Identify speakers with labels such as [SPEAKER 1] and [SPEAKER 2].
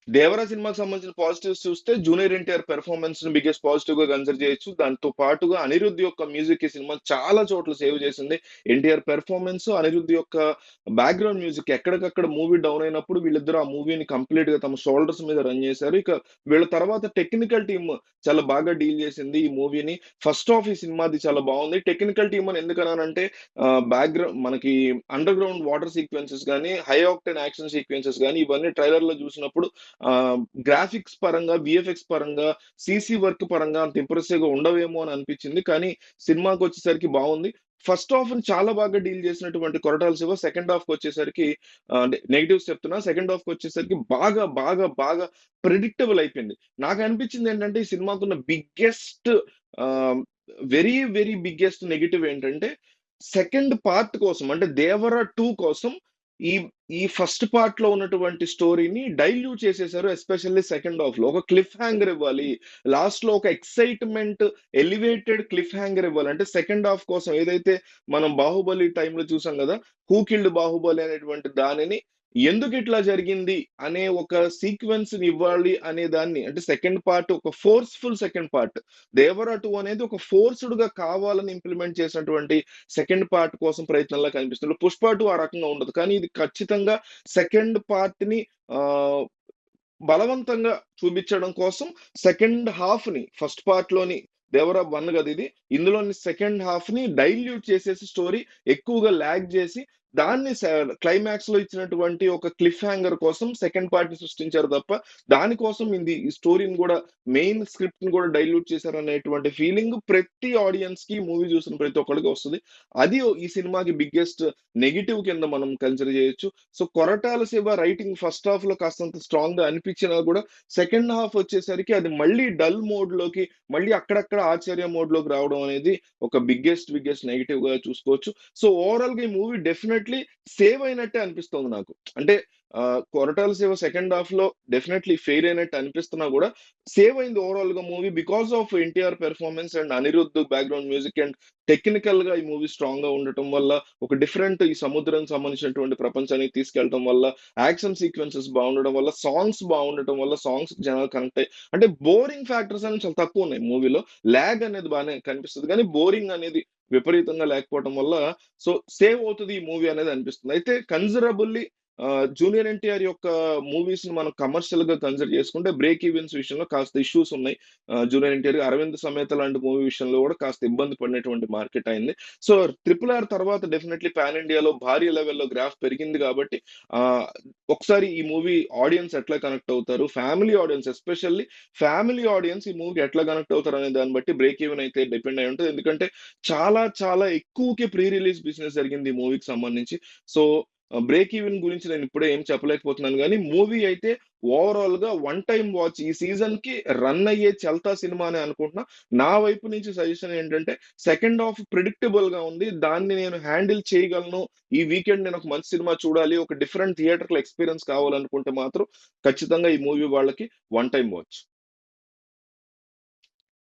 [SPEAKER 1] 'దేవరా' సినిమాకి సంబంధించిన పాజిటివ్స్ చూస్తే 'జూనియర్ ఎన్టీఆర్' పెర్ఫార్మన్స్‌ని బిగ్గెస్ట్ పాజిటివ్‌గా కన్సిడర్ చేయొచ్చు. దాంతో పాటుగా అనిరుద్ యొక్క మ్యూజిక్ ఈ సినిమా చాలా చోట్ల సేవ్ చేసింది. ఎన్టీఆర్ పెర్ఫార్మన్స్, అనిరుద్ యొక్క బ్యాక్‌గ్రౌండ్ మ్యూజిక్ ఎక్కడికక్కడ మూవీ డౌన్ అయినప్పుడు వీళ్ళిద్దరూ ఆ మూవీని కంప్లీట్‌గా తమ షోల్డర్స్ మీద రన్ చేశారు. ఇక వీళ్ళ తర్వాత టెక్నికల్ టీమ్ చాలా బాగా డీల్ చేసింది ఈ మూవీని. ఫస్ట్ హాఫ్ ఈ సినిమాది చాలా బావుంది. టెక్నికల్ టీమ్ అని ఎందుకన్నానంటే మనకి అండర్ గ్రౌండ్ వాటర్ సీక్వెన్సెస్ గాని, హై ఆక్టేన్ యాక్షన్ సీక్వెన్సెస్ గాని ఇవన్నీ ట్రైలర్‌లో చూసినప్పుడు గ్రాఫిక్స్ పరంగా, వీఎఫ్ఎక్స్ పరంగా, సీసీ వర్క్ పరంగా అంత ఇంప్రెసివ్‌గా ఉండవేమో అని అనిపించింది. కానీ సినిమాకొచ్చేసరికి బావుంది. ఫస్ట్ హాఫ్‌ని చాలా బాగా డీల్ చేసినటువంటి కొరటాల శివ సెకండ్ హాఫ్‌కొచ్చేసరికి అంటే నెగెటివ్స్ చెప్తున్నా. సెకండ్ హాఫ్‌కొచ్చేసరికి బాగా ప్రెడిక్టబుల్ అయిపోయింది. నాకనిపించిందేంటంటే ఈ సినిమాకున్న బిగ్గెస్ట్ ఆహ్, వెరీ బిగ్గెస్ట్ నెగెటివ్ ఏంటంటే సెకండ్ పార్ట్ కోసం అంటే 'దేవర 2' కోసం ఈ ఈ ఫస్ట్ పార్ట్‌లో ఉన్నటువంటి స్టోరీని డైల్యూట్ చేసేసారు. ఎస్పెషల్లీ సెకండ్ హాఫ్‌లో. ఒక క్లిఫ్ హ్యాంగర్ ఇవ్వాలి. లాస్ట్‌లో ఒక ఎక్సైట్‌మెంట్, ఎలివేటెడ్ క్లిఫ్ హ్యాంగర్ ఇవ్వాలి. అంటే సెకండ్ హాఫ్ కోసం ఏదైతే మనం 'బాహుబలి' టైమ్‌లో చూసాం గదా! 'హూ కిల్డ్ బాహుబలి' అనేటువంటి దానిని ఎందుకిట్లా జరిగింది అనే ఒక సీక్వెన్స్‌ని ఇవ్వాలి అనే దాన్ని అంటే సెకండ్ పార్ట్ ఒక ఫోర్స్‌ఫుల్ సెకండ్ పార్ట్. 'దేవర 2' అనేది ఒక ఫోర్స్‌డ్‌గా కావాలని ఇంప్లిమెంట్ చేసినటువంటి సెకండ్ పార్ట్ కోసం ప్రయత్నంలా కనిపిస్తుంది. 'పుష్ప 2' ఆ రకంగా ఉండదు. కానీ ఇది ఖచ్చితంగా సెకండ్ పార్ట్‌ని ఆహ్, బలవంతంగా చూపించడం కోసం సెకండ్ హాఫ్‌ని ఫస్ట్ పార్ట్‌లోని 'దేవర 1' గదిది. ఇందులోని సెకండ్ హాఫ్‌ని డైల్యూట్ చేసేసి స్టోరీ ఎక్కువగా లాగ్ జేసి దాన్ని క్లైమాక్స్‌లో ఇచ్చినటువంటి ఒక క్లిఫ్ హ్యాంగర్ కోసం సెకండ్ పార్ట్‌ని సృష్టించారు తప్ప, దానికోసం ఈ స్టోరీని గూడా మెయిన్ స్క్రిప్ట్‌ని గూడా డైల్యూట్ చేశారనేటువంటి ఫీలింగ్ ప్రతి ఆడియన్స్‌కి మూవీ చూసిన ప్రతి ఒక్కళ్ళకి వస్తది. అది ఈ సినిమాకి బిగ్గెస్ట్ నెగెటివ్ కింద మనం కన్సిడర్ జేయొచ్చు. So, Koratala Shiva writing first హాఫ్‌లో కాస్తంత స్ట్రాంగ్‌గా అనిపించినా గూడా, సెకండ్ హాఫ్ వచ్చేసరికి అది మళ్ళీ డల్ మోడ్‌లోకి, మళ్ళీ అక్కడక్కడ ఆశ్చర్య మోడ్‌లోకి రావడం అనేది ఒక బిగ్గెస్ట్ నెగెటివ్‌గా చూసుకోవచ్చు. సో, ఓవరాల్‌గా ఈ మూవీ డెఫినైట్‌లీ సేవ్ అయినట్టే అనిపిస్తోంది నాకు. అంటే కొరటాల శివ సెకండ్ హాఫ్‌లో డెఫినైట్‌లీ ఫెయిల్ అయినట్టు అనిపిస్తున్నా గూడా, సేవ్ అయింది ఓవరాల్‌గా movie because of NTR performance and Anirudh background music and టెక్నికల్‌గా ఈ మూవీ స్ట్రాంగ్‌గా ఉండటం వల్ల, ఒక డిఫరెంట్ ఈ సముద్రానికి సంబంధించినటువంటి ప్రపంచానికి తీసుకెళ్ళటం వల్ల, యాక్షన్ సీక్వెన్సెస్ బావుండడం వల్ల, సాంగ్స్ బావుండటం వల్ల, సాంగ్స్‌కి జనాలు కనెక్ట్ అయ్యి అంటే బోరింగ్ ఫ్యాక్టర్స్ అనేవి చాలా తక్కువున్నాయి మూవీలో. లాగ్ అనేది బానే కనిపిస్తది. కానీ బోరింగ్ అనేది విపరీతంగా లేకపోవటం వల్ల సో, సేవ్ అవుతది ఈ మూవీ అనేది అనిపిస్తుంది. అయితే కన్సిడరబుల్లీ జూనియర్ ఎన్టీఆర్ యొక్క మూవీస్‌ని మనం కమర్షియల్‌గా కన్సిడర్ చేసుకుంటే బ్రేక్ ఈవెన్స్ విషయంలో కాస్త ఇష్యూస్ ఉన్నాయి. జూనియర్ ఎన్టీఆర్ 'అరవింద్ సమేత' లాంటి మూవీ విషయంలో కూడా కాస్త ఇబ్బంది పడినటువంటి మార్కెట్ అయింది. సో, 'ట్రిపుల్ ఆర్' తర్వాత డెఫినైట్‌లీ పాన్ ఇండియాలో భారీ లెవెల్‌లో గ్రాఫ్ పెరిగింది కాబట్టి ఆహ్, ఒకసారి ఈ మూవీ ఆడియన్స్ ఎట్లా కనెక్ట్ అవుతారు? Family audience especially family audience ఈ మూవీకి ఎట్లా కనెక్ట్ అవుతారనే దాన్ని బట్టి బ్రేక్ ఈవెన్ అయితే డిపెండ్ అయి ఉంటది. ఎందుకంటే చాలా ఎక్కువకి ప్రీ రిలీజ్ బిజినెస్ జరిగింది ఈ మూవీకి సంబంధించి. సో, బ్రేక్ ఈవెన్ గురించి నేను ఇప్పుడే ఏం చెప్పలేకపోతున్నాను గానీ, మూవీ అయితే ఓవరాల్‌గా వన్ టైమ్ వాచ్ ఈ సీజన్‌కి రన్ అయ్యే 'చల్తా' సినిమా అనే అనుకుంటున్నా. నా వైపు నుంచి సజెషన్ ఏంటంటే, సెకండ్ హాఫ్ ప్రిడిక్టబుల్‌గా ఉంది. దాన్ని నేను హ్యాండిల్ చేయగలను. ఈ వీకెండ్ నేను ఒక మంచి సినిమా చూడాలి. ఒక డిఫరెంట్ థియేటర్‌లో ఎక్స్‌పీరియన్స్ కావాలనుకుంటే మాత్రం ఖచ్చితంగా ఈ మూవీ వాళ్ళకి వన్ టైమ్ వాచ్.